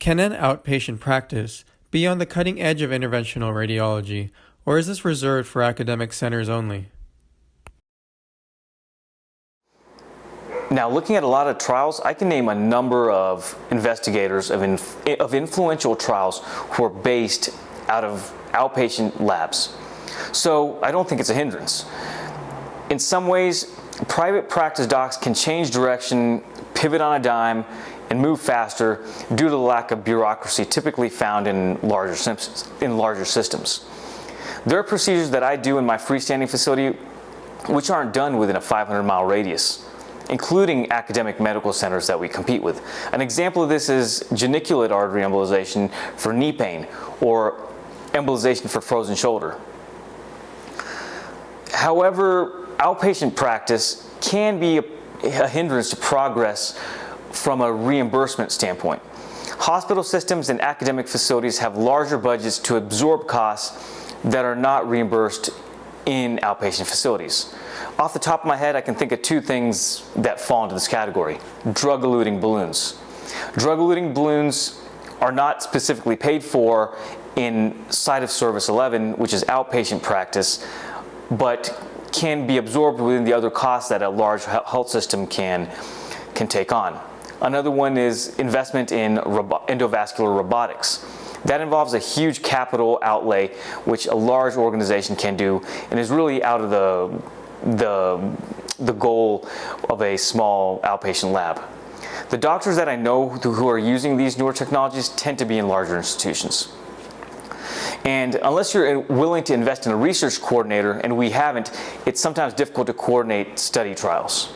Can an outpatient practice be on the cutting edge of interventional radiology, or is this reserved for academic centers only? Now, looking at a lot of trials, I can name a number of investigators of influential trials who are based out of outpatient labs. So I don't think it's a hindrance. In some ways, private practice docs can change direction, pivot on a dime, and move faster due to the lack of bureaucracy typically found in larger systems. There are procedures that I do in my freestanding facility which aren't done within a 500-mile radius, including academic medical centers that we compete with. An example of this is geniculate artery embolization for knee pain or embolization for frozen shoulder. However, outpatient practice can be a hindrance to progress from a reimbursement standpoint. Hospital systems and academic facilities have larger budgets to absorb costs that are not reimbursed in outpatient facilities. Off the top of my head, I can think of two things that fall into this category. Drug-eluting balloons. Drug-eluting balloons are not specifically paid for in site of service 11, which is outpatient practice, but can be absorbed within the other costs that a large health system can take on. Another one is investment in endovascular robotics. That involves a huge capital outlay, which a large organization can do, and is really out of the goal of a small outpatient lab. The doctors that I know who are using these newer technologies tend to be in larger institutions. And unless you're willing to invest in a research coordinator, and we haven't, it's sometimes difficult to coordinate study trials.